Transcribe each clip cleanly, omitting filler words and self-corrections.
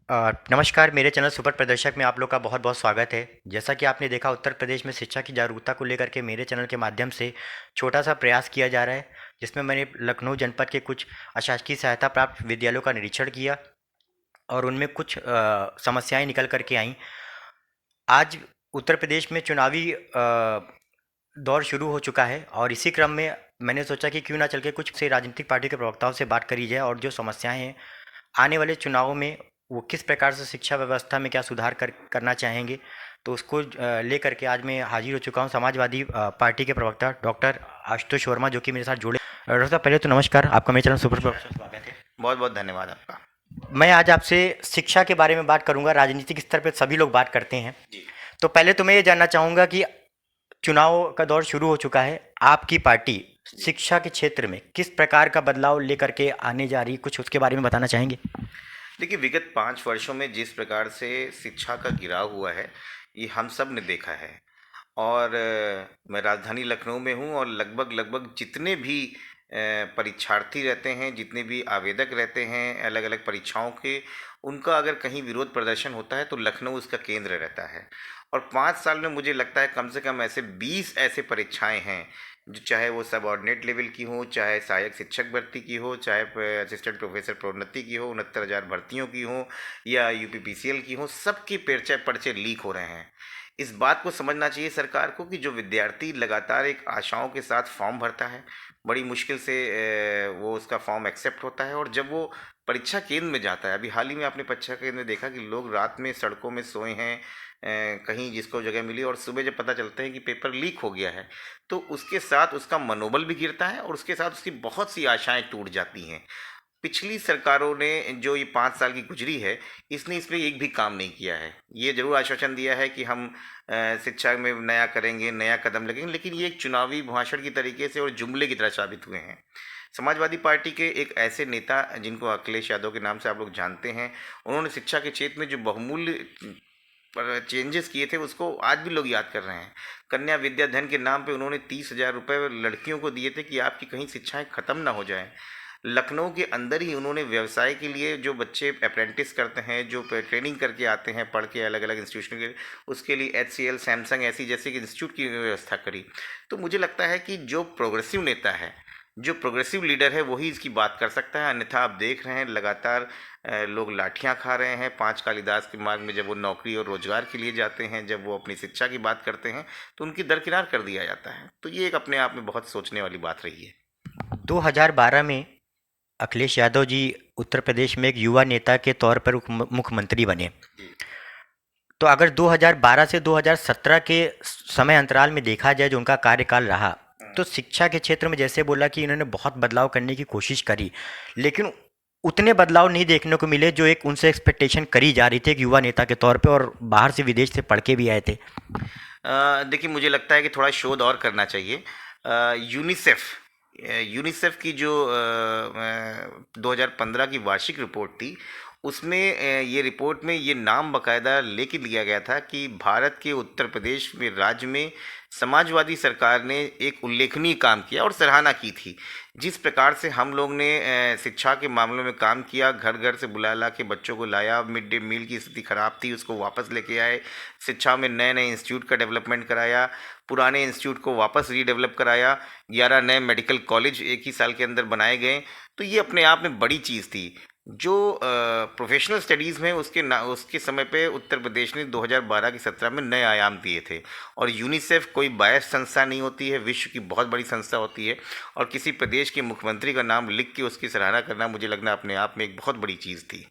नमस्कार। मेरे channel super प्रदर्शक में आप लोग का बहुत बहुत स्वागत है। जैसा कि आपने देखा, उत्तर प्रदेश में शिक्षा की जागरूकता को लेकर के मेरे चैनल के माध्यम से छोटा सा प्रयास किया जा रहा है, जिसमें मैंने लखनऊ जनपद के कुछ अशासकीय सहायता प्राप्त विद्यालयों का निरीक्षण किया और उनमें कुछ समस्याएं निकल कर के आईं। आज उत्तर प्रदेश में चुनावी दौर शुरू हो चुका है और इसी क्रम में मैंने सोचा कि क्यों ना चल के कुछ से राजनीतिक पार्टी के प्रवक्ताओं से बात करी जाए और जो समस्याएं हैं आने वाले चुनावों में वो किस प्रकार से शिक्षा व्यवस्था में क्या सुधार करना चाहेंगे, तो उसको लेकर के आज मैं हाजिर हो चुका हूँ समाजवादी पार्टी के प्रवक्ता डॉक्टर आशुतोष वर्मा, जो कि मेरे साथ जुड़े। डॉक्टर साहब, पहले तो नमस्कार, आपका मेरे चैनल सुपर पर स्वागत है। बहुत बहुत धन्यवाद आपका। मैं आज आपसे शिक्षा के बारे में बात करूंगा। राजनीतिक स्तर पर सभी लोग बात करते हैं, जी। तो पहले तो मैं ये जानना चाहूँगा कि चुनाव का दौर शुरू हो चुका है, आपकी पार्टी शिक्षा के क्षेत्र में किस प्रकार का बदलाव लेकर के आने जा रही है, कुछ उसके बारे में बताना चाहेंगे? देखिए, विगत 5 वर्षों में जिस प्रकार से शिक्षा का गिराव हुआ है, ये हम सब ने देखा है। और मैं राजधानी लखनऊ में हूँ और लगभग लगभग जितने भी परीक्षार्थी रहते हैं, जितने भी आवेदक रहते हैं अलग अलग परीक्षाओं के, उनका अगर कहीं विरोध प्रदर्शन होता है तो लखनऊ उसका केंद्र रहता है। और 5 साल में मुझे लगता है कम से कम ऐसे 20 ऐसे परीक्षाएं हैं, जो चाहे वो सब ऑर्डिनेट लेवल की हो, चाहे सहायक शिक्षक भर्ती की हो, चाहे असिस्टेंट प्रोफेसर प्रोन्नति की हो, 69,000 भर्तियों की हो, या यूपीपीसीएल की हो, सबके पर्चे पर्चे लीक हो रहे हैं। इस बात को समझना चाहिए सरकार को कि जो विद्यार्थी लगातार एक आशाओं के साथ फॉर्म भरता है, बड़ी मुश्किल से वो उसका फॉर्म एक्सेप्ट होता है, और जब वो परीक्षा केंद्र में जाता है, अभी हाल ही में आपने परीक्षा केंद्र में देखा कि लोग रात में सड़कों में सोए हैं, कहीं जिसको जगह मिली, और सुबह जब पता चलता है कि पेपर लीक हो गया है, तो उसके साथ उसका मनोबल भी गिरता है और उसके साथ उसकी बहुत सी आशाएं टूट जाती हैं। पिछली सरकारों ने जो ये 5 साल की गुजरी है, इसने इस पे एक भी काम नहीं किया है। ये ज़रूर आश्वासन दिया है कि हम शिक्षा में नया करेंगे, नया कदम लगेंगे, लेकिन ये एक चुनावी भाषण की तरीके से और जुमले की तरह साबित हुए हैं। समाजवादी पार्टी के एक ऐसे नेता जिनको अखिलेश यादव के नाम से आप लोग जानते हैं, उन्होंने शिक्षा के क्षेत्र में जो बहुमूल्य पर चेंजेस किए थे, उसको आज भी लोग याद कर रहे हैं। कन्या विद्याधन के नाम पे उन्होंने 30,000 रुपये लड़कियों को दिए थे कि आपकी कहीं शिक्षाएं खत्म ना हो जाएं। लखनऊ के अंदर ही उन्होंने व्यवसाय के लिए जो बच्चे अप्रेंटिस करते हैं, जो ट्रेनिंग करके आते हैं पढ़ के अलग अलग इंस्टीट्यूशन के, उसके लिए HCL, सैमसंग ऐसी जैसे कि इंस्टीट्यूट की व्यवस्था करी। तो मुझे लगता है कि जो प्रोग्रेसिव नेता है, जो प्रोग्रेसिव लीडर है, वही इसकी बात कर सकता है। अन्यथा आप देख रहे हैं लगातार लोग लाठियां खा रहे हैं। 5 कालिदास के मार्ग में जब वो नौकरी और रोजगार के लिए जाते हैं, जब वो अपनी शिक्षा की बात करते हैं, तो उनकी दरकिनार कर दिया जाता है। तो ये एक अपने आप में बहुत सोचने वाली बात रही है। 2012 में अखिलेश यादव जी उत्तर प्रदेश में एक युवा नेता के तौर पर मुख्यमंत्री बने। जी। तो अगर 2012 से 2017 के समय अंतराल में देखा जाए, जो उनका कार्यकाल रहा, तो शिक्षा के क्षेत्र में जैसे बोला कि इन्होंने बहुत बदलाव करने की कोशिश करी, लेकिन उतने बदलाव नहीं देखने को मिले जो एक उनसे एक्सपेक्टेशन करी जा रही थी एक युवा नेता के तौर पे, और बाहर से विदेश से पढ़ के भी आए थे। देखिए, मुझे लगता है कि थोड़ा शोध और करना चाहिए। यूनिसेफ यूनिसेफ की जो 2015 की वार्षिक रिपोर्ट थी, उसमें ये रिपोर्ट में ये नाम बकायदा लेके लिया गया था कि भारत के उत्तर प्रदेश में राज्य में समाजवादी सरकार ने एक उल्लेखनीय काम किया और सराहना की थी। जिस प्रकार से हम लोग ने शिक्षा के मामलों में काम किया, घर घर से बुला ला के बच्चों को लाया, मिड डे मील की स्थिति खराब थी उसको वापस लेके आए, शिक्षा में नए नए इंस्टीट्यूट का डेवलपमेंट कराया, पुराने इंस्टीट्यूट को वापस रीडेवलप कराया, 11 नए मेडिकल कॉलेज एक ही साल के अंदर बनाए गए। तो ये अपने आप में बड़ी चीज़ थी। जो प्रोफेशनल स्टडीज़ में उसके समय पे उत्तर प्रदेश ने 2012 की 17 में नए आयाम दिए थे। और यूनिसेफ कोई बायस संस्था नहीं होती है, विश्व की बहुत बड़ी संस्था होती है, और किसी प्रदेश के मुख्यमंत्री का नाम लिख के उसकी सराहना करना मुझे लगना अपने आप में एक बहुत बड़ी चीज़ थी।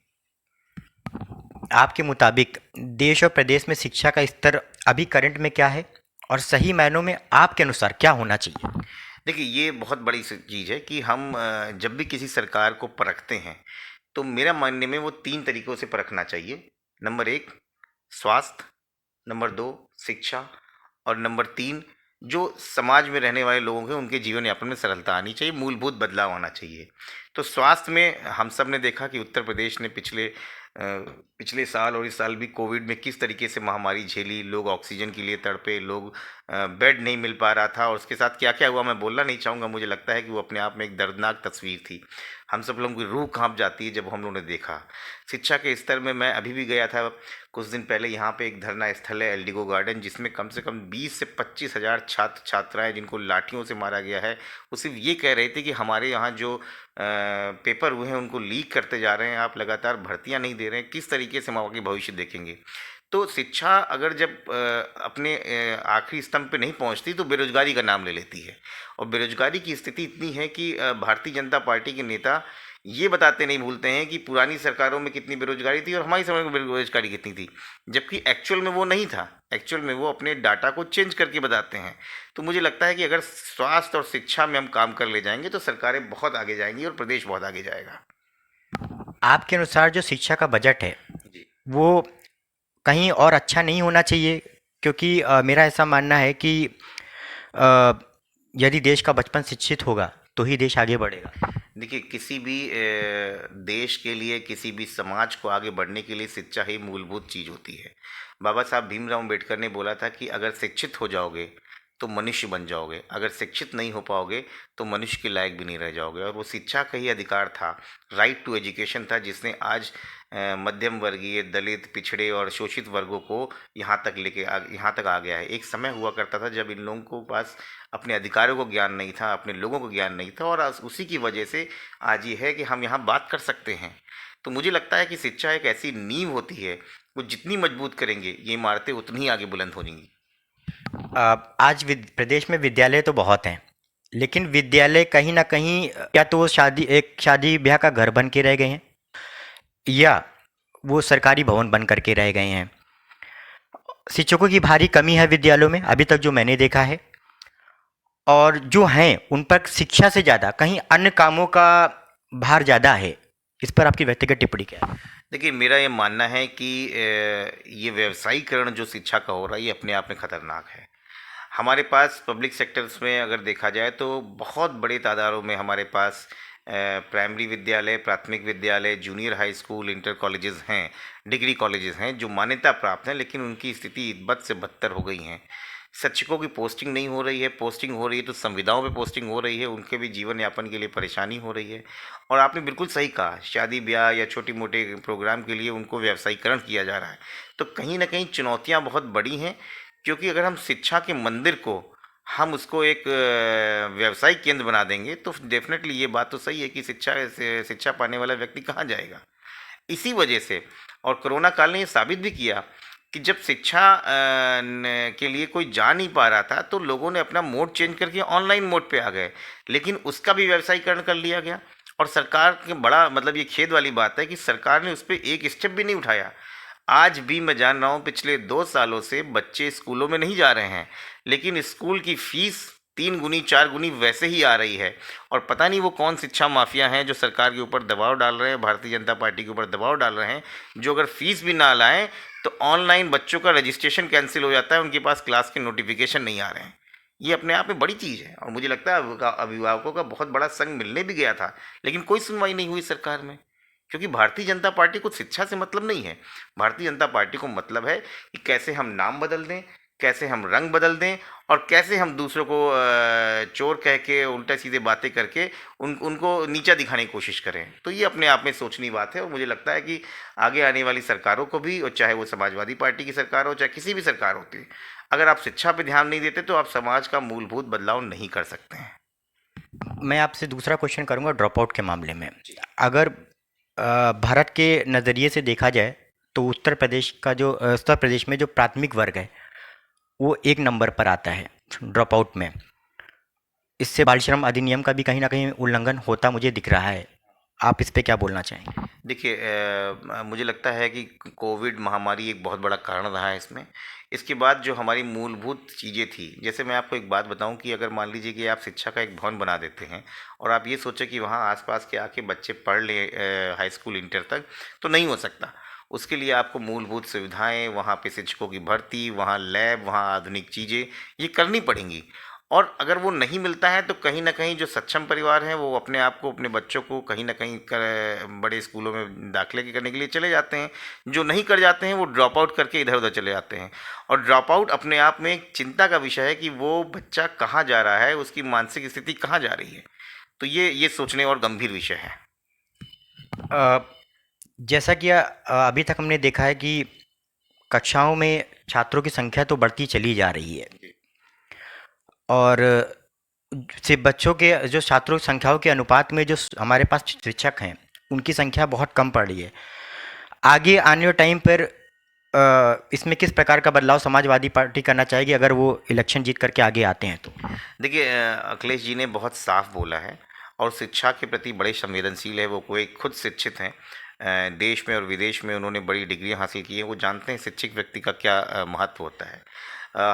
आपके मुताबिक देश और प्रदेश में शिक्षा का स्तर अभी करंट में क्या है, और सही मायनों में आपके अनुसार क्या होना चाहिए? देखिए, ये बहुत बड़ी चीज़ है कि हम जब भी किसी सरकार को परखते हैं, तो मेरा मानने में वो 3 तरीक़ों से परखना चाहिए। नंबर 1 स्वास्थ्य, नंबर 2 शिक्षा, और नंबर 3 जो समाज में रहने वाले लोगों के उनके जीवन यापन में सरलता आनी चाहिए, मूलभूत बदलाव आना चाहिए। तो स्वास्थ्य में हम सब ने देखा कि उत्तर प्रदेश ने पिछले साल और इस साल भी कोविड में किस तरीके से महामारी झेली। लोग ऑक्सीजन के लिए तड़पे, लोग बेड नहीं मिल पा रहा था, और उसके साथ क्या क्या हुआ मैं बोलना नहीं चाहूँगा। मुझे लगता है कि वो अपने आप में एक दर्दनाक तस्वीर थी। हम सब लोगों की रूह कांप जाती है जब हम लोगों ने देखा शिक्षा के स्तर में। मैं अभी भी गया था कुछ दिन पहले, यहाँ पे एक धरना स्थल है एल्डिगो गार्डन, जिसमें कम से कम 20 से 25 हज़ार छात्र छात्राएं जिनको लाठियों से मारा गया है, वो सिर्फ ये कह रहे थे कि हमारे यहाँ जो पेपर हुए हैं उनको लीक करते जा रहे हैं, आप लगातार भर्तियां नहीं दे रहे हैं, किस तरीके से हम आगे भविष्य देखेंगे। तो शिक्षा अगर जब अपने आखिरी स्तंभ पे नहीं पहुंचती तो बेरोजगारी का नाम ले लेती है। और बेरोजगारी की स्थिति इतनी है कि भारतीय जनता पार्टी के नेता ये बताते नहीं भूलते हैं कि पुरानी सरकारों में कितनी बेरोजगारी थी और हमारी समय में बेरोजगारी कितनी थी, जबकि एक्चुअल में वो नहीं था। एक्चुअल में वो अपने डाटा को चेंज करके बताते हैं। तो मुझे लगता है कि अगर स्वास्थ्य और शिक्षा में हम काम कर ले जाएंगे तो सरकारें बहुत आगे जाएंगी और प्रदेश बहुत आगे जाएगा। आपके अनुसार जो शिक्षा का बजट है जी। वो कहीं और अच्छा नहीं होना चाहिए? क्योंकि मेरा ऐसा मानना है कि अ, यदि देश का बचपन शिक्षित होगा तो ही देश आगे बढ़ेगा। देखिए, किसी भी देश के लिए, किसी भी समाज को आगे बढ़ने के लिए शिक्षा ही मूलभूत चीज़ होती है। बाबा साहब भीमराव अम्बेडकर ने बोला था कि अगर शिक्षित हो जाओगे तो मनुष्य बन जाओगे, अगर शिक्षित नहीं हो पाओगे तो मनुष्य के लायक भी नहीं रह जाओगे। और वो शिक्षा का ही अधिकार था, राइट टू एजुकेशन था, जिसने आज मध्यम वर्गीय, दलित, पिछड़े और शोषित वर्गों को यहाँ तक आ गया है। एक समय हुआ करता था जब इन लोगों को पास अपने अधिकारों को ज्ञान नहीं था, अपने लोगों को ज्ञान नहीं था, और आज उसी की वजह से आज ये है कि हम यहाँ बात कर सकते हैं। तो मुझे लगता है कि शिक्षा एक ऐसी नींव होती है, वो जितनी मजबूत करेंगे ये इमारतें उतनी ही आगे बुलंद हो जाएंगी। आज प्रदेश में विद्यालय तो बहुत हैं, लेकिन विद्यालय कहीं ना कहीं या तो वो शादी ब्याह का घर बन के रह गए हैं या वो सरकारी भवन बन करके रह गए हैं। शिक्षकों की भारी कमी है विद्यालयों में अभी तक जो मैंने देखा है, और जो हैं उन पर शिक्षा से ज़्यादा कहीं अन्य कामों का भार ज़्यादा है। इस पर आपकी व्यक्तिगत टिप्पणी क्या है? देखिए, मेरा ये मानना है कि ये व्यवसायीकरण जो शिक्षा का हो रहा है ये अपने आप में खतरनाक है। हमारे पास पब्लिक सेक्टर्स में अगर देखा जाए तो बहुत बड़े तादादों में हमारे पास प्राइमरी विद्यालय, प्राथमिक विद्यालय, junior high school, inter colleges हैं, डिग्री कॉलेजेस हैं जो मान्यता प्राप्त हैं, लेकिन उनकी स्थिति बद से बदतर हो गई हैं। शिक्षकों की पोस्टिंग नहीं हो रही है, पोस्टिंग हो रही है तो संविदाओं पे पोस्टिंग हो रही है, उनके भी जीवन यापन के लिए परेशानी हो रही है। और आपने बिल्कुल सही कहा, शादी ब्याह या छोटी मोटे प्रोग्राम के लिए उनको व्यवसायीकरण किया जा रहा है। तो कहीं ना कहीं चुनौतियाँ बहुत बड़ी हैं, क्योंकि अगर हम शिक्षा के मंदिर को हम उसको एक व्यावसायिक केंद्र बना देंगे तो डेफिनेटली ये बात तो सही है कि शिक्षा पाने वाला व्यक्ति कहाँ जाएगा। इसी वजह से, और कोरोना काल ने ये साबित भी किया कि जब शिक्षा के लिए कोई जा नहीं पा रहा था तो लोगों ने अपना मोड चेंज करके ऑनलाइन मोड पे आ गए, लेकिन उसका भी व्यवसायीकरण कर लिया गया। और सरकार के बड़ा मतलब ये खेद वाली बात है कि सरकार ने उस पर एक स्टेप भी नहीं उठाया। आज भी मैं जान रहा हूँ पिछले 2 सालों से बच्चे स्कूलों में नहीं जा रहे हैं, लेकिन स्कूल की फीस 3 गुनी 4 गुनी वैसे ही आ रही है। और पता नहीं वो कौन शिक्षा माफिया हैं जो सरकार के ऊपर दबाव डाल रहे हैं, भारतीय जनता पार्टी के ऊपर दबाव डाल रहे हैं, जो अगर फीस भी ना लाएं तो ऑनलाइन बच्चों का रजिस्ट्रेशन कैंसिल हो जाता है, उनके पास क्लास के नोटिफिकेशन नहीं आ रहे हैं। ये अपने आप में बड़ी चीज़ है, और मुझे लगता है अभिभावकों का बहुत बड़ा संघ मिलने भी गया था, लेकिन कोई सुनवाई नहीं हुई सरकार में। क्योंकि भारतीय जनता पार्टी को शिक्षा से मतलब नहीं है। भारतीय जनता पार्टी को मतलब है कि कैसे हम नाम बदल दें, कैसे हम रंग बदल दें, और कैसे हम दूसरों को चोर कह के उल्टा सीधे बातें करके उनको नीचा दिखाने की कोशिश करें। तो ये अपने आप में सोचनी बात है, और मुझे लगता है कि आगे आने वाली सरकारों को भी, और चाहे वो समाजवादी पार्टी की सरकार हो चाहे किसी भी सरकार होती है, अगर आप शिक्षा पर ध्यान नहीं देते तो आप समाज का मूलभूत बदलाव नहीं कर सकते हैं। मैं आपसे दूसरा क्वेश्चन करूंगा ड्रॉप आउट के मामले में। जी। अगर भारत के नज़रिए से देखा जाए तो उत्तर प्रदेश में जो प्राथमिक वर्ग है वो 1 नंबर पर आता है ड्रॉप आउट में। इससे बाल श्रम अधिनियम का भी कहीं ना कहीं उल्लंघन होता मुझे दिख रहा है। आप इस पे क्या बोलना चाहेंगे? देखिए, मुझे लगता है कि कोविड महामारी एक बहुत बड़ा कारण रहा है इसमें। इसके बाद जो हमारी मूलभूत चीज़ें थी, जैसे मैं आपको एक बात बताऊं कि अगर मान लीजिए कि आप शिक्षा का एक भवन बना देते हैं और आप ये सोचें कि वहाँ आसपास के आके बच्चे पढ़ लें हाई स्कूल इंटर तक, तो नहीं हो सकता। उसके लिए आपको मूलभूत सुविधाएं, वहाँ पे शिक्षकों की भर्ती, वहाँ लैब, वहाँ आधुनिक चीज़ें ये करनी पड़ेंगी। और अगर वो नहीं मिलता है तो कहीं ना कहीं जो सक्षम परिवार हैं वो अपने आप को, अपने बच्चों को कहीं ना कहीं बड़े स्कूलों में दाखिले करने के लिए चले जाते हैं। जो नहीं कर जाते हैं वो ड्रॉप आउट करके इधर उधर चले जाते हैं। और ड्रॉप आउट अपने आप में एक चिंता का विषय है कि वो बच्चा कहाँ जा रहा है, उसकी मानसिक स्थिति कहाँ जा रही है। तो ये सोचने और गंभीर विषय है। अ, जैसा कि अभी तक हमने देखा है कि कक्षाओं में छात्रों की संख्या तो बढ़ती चली जा रही है जी। और सिर्फ बच्चों के जो छात्रों की संख्याओं के अनुपात में जो हमारे पास शिक्षक हैं उनकी संख्या बहुत कम पड़ रही है। आगे आने वाले टाइम पर इसमें किस प्रकार का बदलाव समाजवादी पार्टी करना चाहेगी अगर वो इलेक्शन जीत करके आगे आते हैं तो? देखिए, अखिलेश जी ने बहुत साफ बोला है और शिक्षा के प्रति बड़े संवेदनशील है। वो कोई खुद शिक्षित हैं, देश में और विदेश में उन्होंने बड़ी डिग्रियां हासिल की हैं। वो जानते हैं शिक्षित व्यक्ति का क्या महत्व होता है।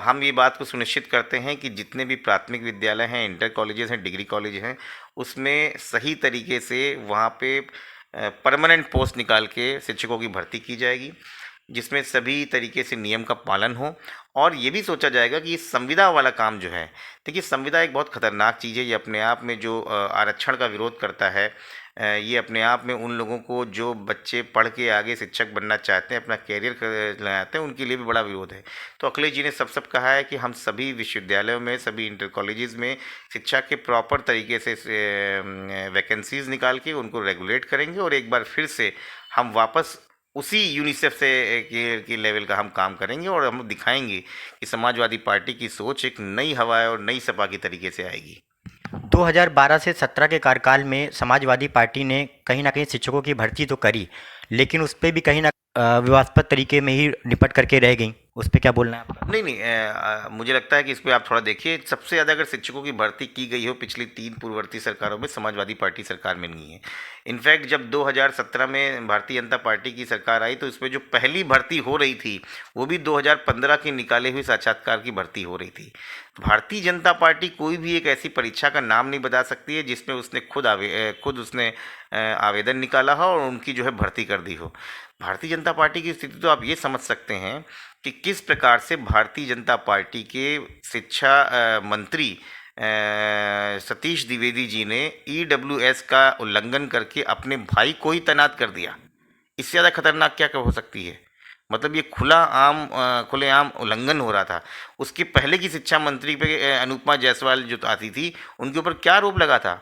हम ये बात को सुनिश्चित करते हैं कि जितने भी प्राथमिक विद्यालय हैं, इंटर कॉलेजेस हैं, डिग्री कॉलेज हैं, उसमें सही तरीके से वहाँ पे परमानेंट पोस्ट निकाल के शिक्षकों की भर्ती की जाएगी, जिसमें सभी तरीके से नियम का पालन हो। और ये भी सोचा जाएगा कि ये संविदा वाला काम जो है, देखिए संविदा एक बहुत खतरनाक चीज़ है। ये अपने आप में जो आरक्षण का विरोध करता है, ये अपने आप में उन लोगों को जो बच्चे पढ़ के आगे शिक्षक बनना चाहते हैं, अपना कैरियर बनाते हैं, उनके लिए भी बड़ा विरोध है। तो अखिलेश जी ने सब कहा है कि हम सभी विश्वविद्यालयों में, सभी इंटर कॉलेजेस में शिक्षा के प्रॉपर तरीके से वैकेंसीज निकाल के उनको रेगुलेट करेंगे और एक बार फिर से हम वापस उसी यूनिसेफ से की लेवल का हम काम करेंगे और हम दिखाएंगे कि समाजवादी पार्टी की सोच एक नई हवा और नई सपा की तरीके से आएगी। 2012 से 17 के कार्यकाल में समाजवादी पार्टी ने कहीं ना कहीं शिक्षकों की भर्ती तो करी, लेकिन उस पर भी कहीं ना विवादास्पद तरीके में ही निपट करके रह गई। उस पर क्या बोलना है आपका? नहीं नहीं, मुझे लगता है कि इस पे आप थोड़ा देखिए। सबसे ज़्यादा अगर शिक्षकों की भर्ती की गई हो पिछली 3 पूर्ववर्ती सरकारों में, समाजवादी पार्टी सरकार में नहीं है। इनफैक्ट जब 2017 में भारतीय जनता पार्टी की सरकार आई तो इसमें जो पहली भर्ती हो रही थी वो भी 2015 के निकाले हुए साक्षात्कार की भर्ती हो रही थी। भारतीय जनता पार्टी कोई भी एक ऐसी परीक्षा का नाम नहीं बता सकती है जिसमें उसने खुद उसने आवेदन निकाला हो और उनकी जो है भर्ती कर दी हो। भारतीय जनता पार्टी की स्थिति तो आप ये समझ सकते हैं कि किस प्रकार से भारतीय जनता पार्टी के शिक्षा मंत्री सतीश द्विवेदी जी ने ईडब्ल्यूएस का उल्लंघन करके अपने भाई को ही तैनात कर दिया। इससे ज़्यादा खतरनाक क्या हो सकती है? मतलब ये खुलेआम उल्लंघन हो रहा था। उसके पहले की शिक्षा मंत्री पे अनुपमा जायसवाल जो आती थी, उनके ऊपर क्या आरोप लगा था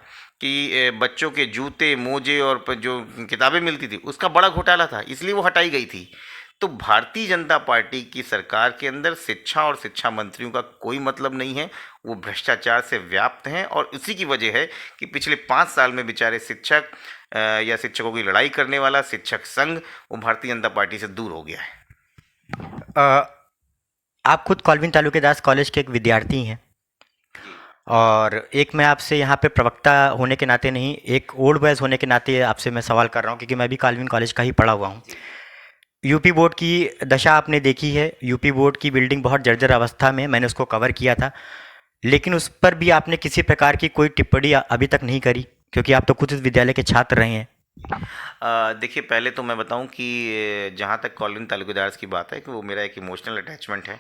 कि बच्चों के जूते, मोजे और जो किताबें मिलती थी उसका बड़ा घोटाला था, इसलिए वो हटाई गई थी। तो भारतीय जनता पार्टी की सरकार के अंदर शिक्षा और शिक्षा मंत्रियों का कोई मतलब नहीं है। वो भ्रष्टाचार से व्याप्त हैं और इसी की वजह है कि पिछले 5 साल में बेचारे शिक्षक या शिक्षकों की लड़ाई करने वाला शिक्षक संघ वो भारतीय जनता पार्टी से दूर हो गया है। अ, आप खुद कॉल्विन तालुकेदास कॉलेज के एक विद्यार्थी हैं और एक मैं आपसे यहाँ पे प्रवक्ता होने के नाते नहीं, एक ओल्ड बॉयज़ होने के नाते आपसे मैं सवाल कर रहा हूँ क्योंकि मैं भी कॉल्विन कॉलेज का ही पढ़ा हुआ हूँ। यूपी बोर्ड की दशा आपने देखी है। यूपी बोर्ड की बिल्डिंग बहुत जर्जर अवस्था में, मैंने उसको कवर किया था, लेकिन उस पर भी आपने किसी प्रकार की कोई टिप्पणी अभी तक नहीं करी क्योंकि आप तो खुद इस विद्यालय के छात्र रहे हैं। देखिए, पहले तो मैं बताऊं कि जहाँ तक कॉलिन तालुकेदार्स की बात है कि वो मेरा एक इमोशनल अटैचमेंट है।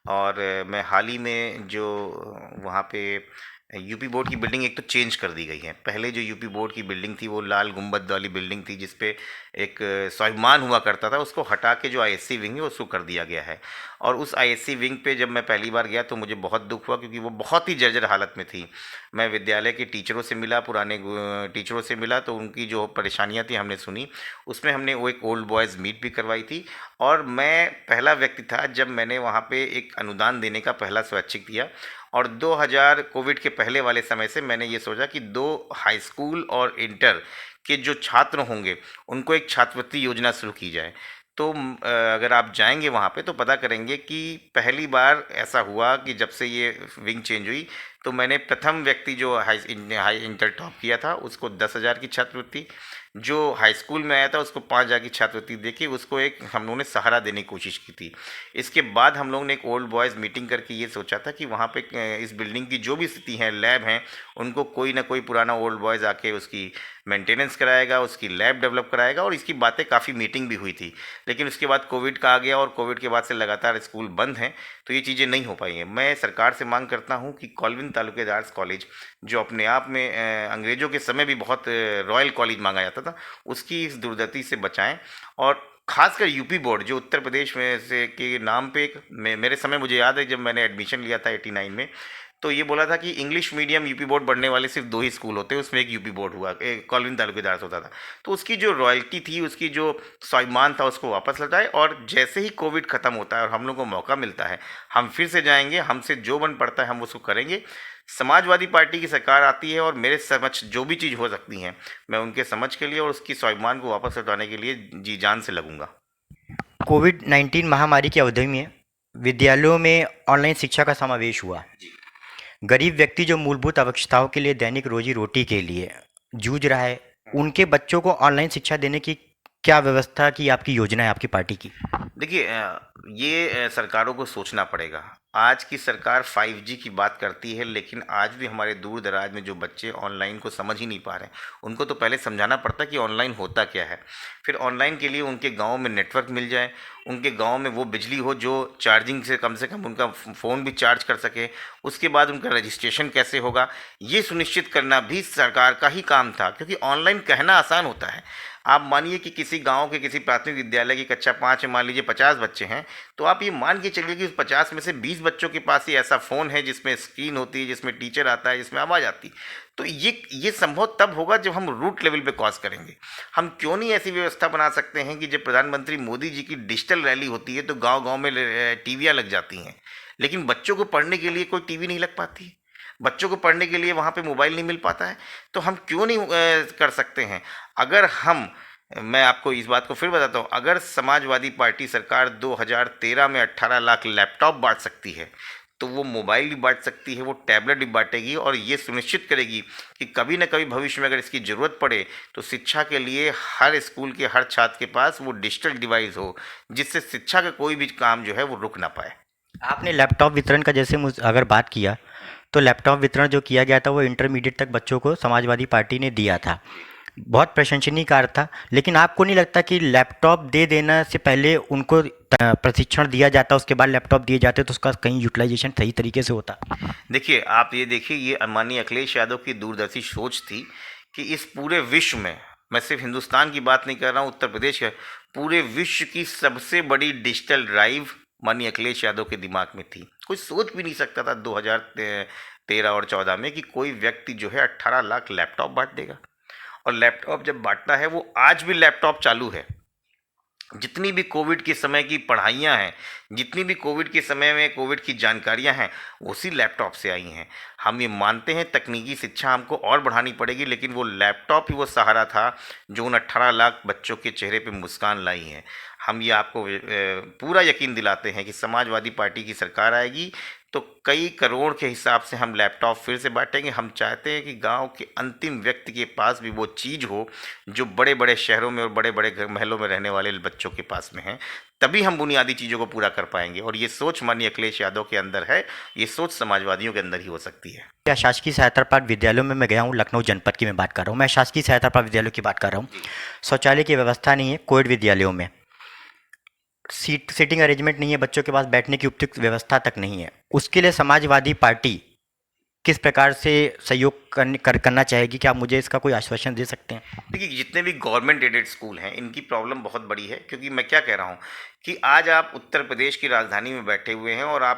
और मैं हाल ही में जो वहाँ पे यूपी बोर्ड की बिल्डिंग एक तो चेंज कर दी गई है। पहले जो यूपी बोर्ड की बिल्डिंग थी वो लाल गुंबद वाली बिल्डिंग थी जिस पे एक स्वाभिमान हुआ करता था, उसको हटा के जो आईएससी विंग है उसको कर दिया गया है। और उस आईएससी विंग पे जब मैं पहली बार गया तो मुझे बहुत दुख हुआ क्योंकि वो बहुत ही जर्जर हालत में थी। मैं विद्यालय के टीचरों से मिला, पुराने टीचरों से मिला, तो उनकी जो परेशानियां थी हमने सुनी। उसमें हमने वो एक ओल्ड बॉयज़ मीट भी करवाई थी। और मैं पहला व्यक्ति था जब मैंने वहाँ पे एक अनुदान देने का पहला स्वैच्छिक दिया। और 2000 कोविड के पहले वाले समय से मैंने ये सोचा कि 2 हाई स्कूल और इंटर के जो छात्र होंगे उनको एक छात्रवृत्ति योजना शुरू की जाए। तो अगर आप जाएंगे वहाँ पे तो पता करेंगे कि पहली बार ऐसा हुआ कि जब से ये विंग चेंज हुई तो मैंने प्रथम व्यक्ति जो हाई इंटर टॉप किया था उसको 10,000 की छात्रवृत्ति, जो हाई स्कूल में आया था उसको 5,000 की छात्रवृत्ति देके उसको एक हम लोगों ने सहारा देने की कोशिश की थी। इसके बाद हम लोगों ने एक ओल्ड बॉयज़ मीटिंग करके ये सोचा था कि वहाँ पे इस बिल्डिंग की जो भी स्थिति है, लैब हैं, उनको कोई ना कोई पुराना ओल्ड बॉयज़ आके उसकी मेंटेनेंस कराएगा, उसकी लैब डेवलप कराएगा। और इसकी बातें काफ़ी मीटिंग भी हुई थी, लेकिन उसके बाद कोविड का आ गया और कोविड के बाद से लगातार स्कूल बंद हैं, तो ये चीज़ें नहीं हो पाई हैं। मैं सरकार से मांग करता हूँ कि कॉल्विन तालुकेदार्स कॉलेज जो अपने आप में अंग्रेज़ों के समय भी बहुत रॉयल कॉलेज मांगा जाता था, उसकी इस दुर्गति से बचाएं। और खासकर यूपी बोर्ड जो उत्तर प्रदेश में से के नाम पे एक मेरे समय मुझे याद है जब मैंने एडमिशन लिया था 89 में, तो ये बोला था कि इंग्लिश मीडियम यूपी बोर्ड पढ़ने वाले सिर्फ 2 ही स्कूल होते हैं, उसमें एक यूपी बोर्ड हुआ, कॉलोनी तालुकेदार से होता था। तो उसकी जो रॉयल्टी थी, उसकी जो स्वाभिमान था, उसको वापस लौटाए, और जैसे ही कोविड ख़त्म होता है और हम लोग को मौका मिलता है, हम फिर से जाएंगे, हमसे जो बन पड़ता है हम उसको करेंगे। समाजवादी पार्टी की सरकार आती है और मेरे समझ जो भी चीज़ हो सकती हैं, मैं उनके समझ के लिए और उसकी स्वाभिमान को वापस लौटाने के लिए जी जान से लगूंगा। कोविड 19 महामारी की अवधि में विद्यालयों में ऑनलाइन शिक्षा का समावेश हुआ। गरीब व्यक्ति जो मूलभूत आवश्यकताओं के लिए दैनिक रोजी रोटी के लिए जूझ रहा है, उनके बच्चों को ऑनलाइन शिक्षा देने की क्या व्यवस्था की आपकी योजना है, आपकी पार्टी की? देखिए, ये सरकारों को सोचना पड़ेगा। आज की सरकार 5G की बात करती है, लेकिन आज भी हमारे दूर दराज में जो बच्चे ऑनलाइन को समझ ही नहीं पा रहे हैं, उनको तो पहले समझाना पड़ता है कि ऑनलाइन होता क्या है। फिर ऑनलाइन के लिए उनके गांव में नेटवर्क मिल जाए, उनके गांव में वो बिजली हो जो चार्जिंग से कम उनका फ़ोन भी चार्ज कर सके। उसके बाद उनका रजिस्ट्रेशन कैसे होगा, ये सुनिश्चित करना भी सरकार का ही काम था, क्योंकि ऑनलाइन कहना आसान होता है। आप मानिए कि किसी गांव के किसी प्राथमिक विद्यालय की कक्षा 5 में मान लीजिए 50 बच्चे हैं, तो आप ये मान के चलिए कि उस 50 में से 20 बच्चों के पास ही ऐसा फ़ोन है जिसमें स्क्रीन होती है, जिसमें टीचर आता है, जिसमें आवाज़ आती है। तो ये संभव तब होगा जब हम रूट लेवल पे कॉज करेंगे। हम क्यों नहीं ऐसी व्यवस्था बना सकते हैं कि जब प्रधानमंत्री मोदी जी की डिजिटल रैली होती है तो गाँव-गाँव में टीवियाँ लग जाती हैं, लेकिन बच्चों को पढ़ने के लिए कोई टीवी नहीं लग पाती, बच्चों को पढ़ने के लिए वहाँ पे मोबाइल नहीं मिल पाता है। तो हम क्यों नहीं कर सकते हैं? अगर हम मैं आपको इस बात को फिर बताता हूँ, अगर समाजवादी पार्टी सरकार 2013 में 18 लाख लैपटॉप बांट सकती है, तो वो मोबाइल भी बांट सकती है, वो टैबलेट भी बांटेगी, और ये सुनिश्चित करेगी कि कभी न कभी भविष्य में अगर इसकी ज़रूरत पड़े तो शिक्षा के लिए हर स्कूल के हर छात्र के पास वो डिजिटल डिवाइस हो, जिससे शिक्षा का कोई भी काम जो है वो रुक ना पाए। आपने लैपटॉप वितरण का जैसे अगर बात किया, तो लैपटॉप वितरण जो किया गया था वो इंटरमीडिएट तक बच्चों को समाजवादी पार्टी ने दिया था। बहुत प्रशंसनीय कार्य था, लेकिन आपको नहीं लगता कि लैपटॉप दे देने से पहले उनको प्रशिक्षण दिया जाता, उसके बाद लैपटॉप दिए जाते तो उसका कहीं यूटिलाइजेशन सही तरीके से होता? देखिए, आप ये देखिए, ये माननीय अखिलेश यादव की दूरदर्शी सोच थी कि इस पूरे विश्व में, मैं सिर्फ हिंदुस्तान की बात नहीं कर रहा हूँ, उत्तर प्रदेश का, पूरे विश्व की सबसे बड़ी डिजिटल ड्राइव माननीय अखिलेश यादव के दिमाग में थी। कोई सोच भी नहीं सकता था 2013 और 14 में कि कोई व्यक्ति जो है 18 लाख लैपटॉप बांट देगा। और लैपटॉप जब बांटता है, वो आज भी लैपटॉप चालू है। जितनी भी कोविड के समय की पढ़ाइयाँ हैं, जितनी भी कोविड के समय में कोविड की जानकारियाँ हैं, उसी लैपटॉप से आई हैं। हम ये मानते हैं तकनीकी शिक्षा हमको और बढ़ानी पड़ेगी, लेकिन वो लैपटॉप ही वो सहारा था जो उन 18 लाख बच्चों के चेहरे पे मुस्कान लाई है। हम ये आपको पूरा यकीन दिलाते हैं कि समाजवादी पार्टी की सरकार आएगी तो कई करोड़ के हिसाब से हम लैपटॉप फिर से बांटेंगे। हम चाहते हैं कि गांव के अंतिम व्यक्ति के पास भी वो चीज़ हो जो बड़े बड़े शहरों में और बड़े बड़े महलों में रहने वाले बच्चों के पास में है। तभी हम बुनियादी चीज़ों को पूरा कर पाएंगे, और ये सोच माननीय अखिलेश यादव के अंदर है, ये सोच समाजवादियों के अंदर ही हो सकती है। क्या शासकीय सहायता प्राप्त विद्यालयों में मैं गया हूँ, लखनऊ जनपद की मैं बात कर रहा हूँ, मैं शासकीय सहायता प्राप्त विद्यालयों की बात कर रहा हूँ। शौचालय की व्यवस्था नहीं है, कोविड विद्यालयों में सीटिंग अरेंजमेंट नहीं है, बच्चों के पास बैठने की उपयुक्त व्यवस्था तक नहीं है। उसके लिए समाजवादी पार्टी किस प्रकार से सहयोग करना चाहेगी? क्या आप मुझे इसका कोई आश्वासन दे सकते हैं? देखिए, जितने भी गवर्नमेंट एडेड स्कूल हैं, इनकी प्रॉब्लम बहुत बड़ी है, क्योंकि मैं क्या कह रहा हूँ कि आज आप उत्तर प्रदेश की राजधानी में बैठे हुए हैं और आप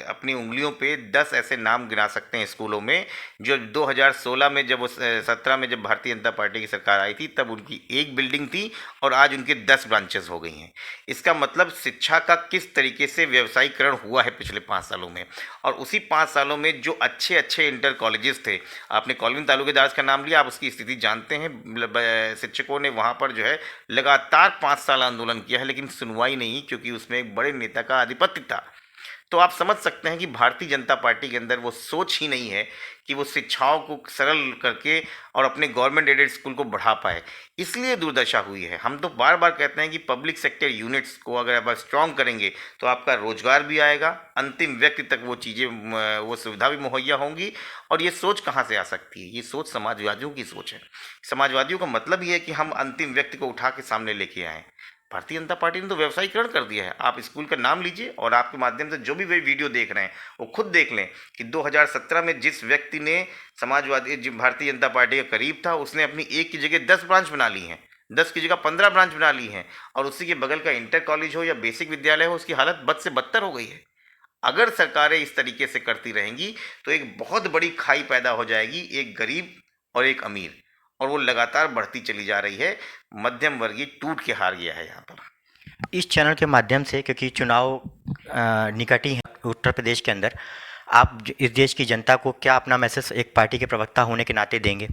अपनी उंगलियों पे 10 ऐसे नाम गिना सकते हैं स्कूलों में जो 2016 में, जब 17 में जब भारतीय जनता पार्टी की सरकार आई थी, तब उनकी एक बिल्डिंग थी और आज उनके 10 ब्रांचेस हो गई हैं। इसका मतलब शिक्षा का किस तरीके से व्यवसायीकरण हुआ है पिछले 5 सालों में। और उसी 5 सालों में जो अच्छे अच्छे इंटर कॉलेजेस थे, आपने कॉलोनी तालुकेदार का नाम लिया, आप उसकी स्थिति जानते हैं। शिक्षकों ने वहाँ पर जो है लगातार 5 साल आंदोलन किया है, लेकिन सुनवाई नहीं, क्योंकि उसमें एक बड़े नेता का आधिपत्य था। तो आप समझ सकते हैं कि भारतीय जनता पार्टी के अंदर वो सोच ही नहीं है कि वो शिक्षाओं को सरल करके और अपने गवर्नमेंट एडेड स्कूल को बढ़ा पाए, इसलिए दुर्दशा हुई है। हम तो बार बार कहते हैं कि पब्लिक सेक्टर यूनिट्स को अगर आप स्ट्रॉन्ग करेंगे तो आपका रोजगार भी आएगा, अंतिम व्यक्ति तक वो चीज़ें, वो सुविधा भी मुहैया होंगी। और ये सोच कहाँ से आ सकती है? ये सोच समाजवादियों की सोच है। समाजवादियों का मतलब ही है कि हम अंतिम व्यक्ति को उठा के सामने लेके आएँ। भारतीय जनता पार्टी ने तो व्यवसायीकरण कर दिया है। आप स्कूल का नाम लीजिए और आपके माध्यम से जो भी वे वीडियो देख रहे हैं वो खुद देख लें कि 2017 में जिस व्यक्ति ने समाजवादी भारतीय जनता पार्टी के करीब था, उसने अपनी एक की जगह 10 ब्रांच बना ली हैं, 10 की जगह 15 ब्रांच बना ली हैं, और उसी के बगल का इंटर कॉलेज हो या बेसिक विद्यालय हो, उसकी हालत बद से बदतर हो गई है। अगर सरकारें इस तरीके से करती रहेंगी तो एक बहुत बड़ी खाई पैदा हो जाएगी, एक गरीब और एक अमीर, और वो लगातार बढ़ती चली जा रही है। मध्यम वर्गीय टूट के हार गया है यहाँ पर। इस चैनल के माध्यम से, क्योंकि चुनाव निकट ही है उत्तर प्रदेश के अंदर, आप इस देश की जनता को क्या अपना मैसेज एक पार्टी के प्रवक्ता होने के नाते देंगे?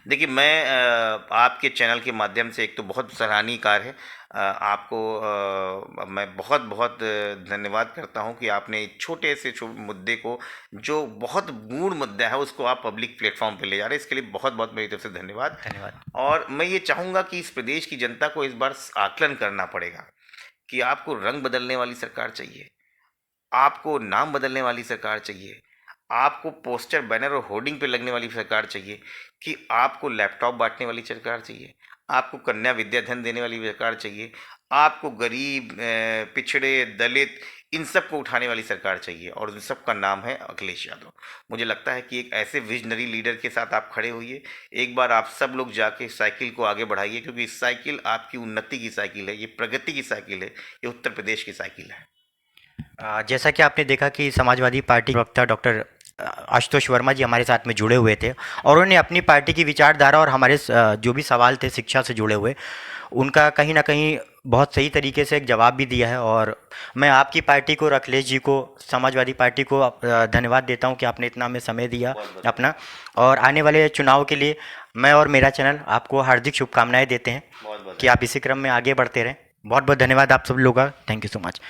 देखिए, मैं आपके चैनल के माध्यम से, एक तो बहुत सराहनीय कार्य है, आपको मैं बहुत बहुत धन्यवाद करता हूं कि आपने एक छोटे से मुद्दे को, जो बहुत गूढ़ मुद्दा है, उसको आप पब्लिक प्लेटफॉर्म पे ले जा रहे हैं। इसके लिए बहुत बहुत मेरी तरफ से धन्यवाद। धन्यवाद। और मैं ये चाहूँगा कि इस प्रदेश की जनता को इस बार आकलन करना पड़ेगा कि आपको रंग बदलने वाली सरकार चाहिए, आपको नाम बदलने वाली सरकार चाहिए, आपको पोस्टर, बैनर और होर्डिंग पे लगने वाली सरकार चाहिए, कि आपको लैपटॉप बांटने वाली सरकार चाहिए, आपको कन्या विद्याधन देने वाली सरकार चाहिए, आपको गरीब, पिछड़े, दलित, इन सबको उठाने वाली सरकार चाहिए, और उन सब का नाम है अखिलेश यादव। मुझे लगता है कि एक ऐसे विजनरी लीडर के साथ आप खड़े होइए। एक बार आप सब लोग जाके साइकिल को आगे बढ़ाइए, क्योंकि साइकिल आपकी उन्नति की साइकिल है, ये प्रगति की साइकिल है, ये उत्तर प्रदेश की साइकिल है। जैसा कि आपने देखा कि समाजवादी पार्टी प्रवक्ता डॉक्टर आशुतोष वर्मा जी हमारे साथ में जुड़े हुए थे, और उन्होंने अपनी पार्टी की विचारधारा और हमारे जो भी सवाल थे शिक्षा से जुड़े हुए, उनका कहीं ना कहीं बहुत सही तरीके से एक जवाब भी दिया है। और मैं आपकी पार्टी को और अखिलेश जी को, समाजवादी पार्टी को धन्यवाद देता हूं कि आपने इतना हमें समय दिया अपना। और आने वाले चुनाव के लिए मैं और मेरा चैनल आपको हार्दिक शुभकामनाएं देते हैं कि आप इसी क्रम में आगे बढ़ते रहें। बहुत बहुत धन्यवाद आप सब लोगों का। Thank you so much.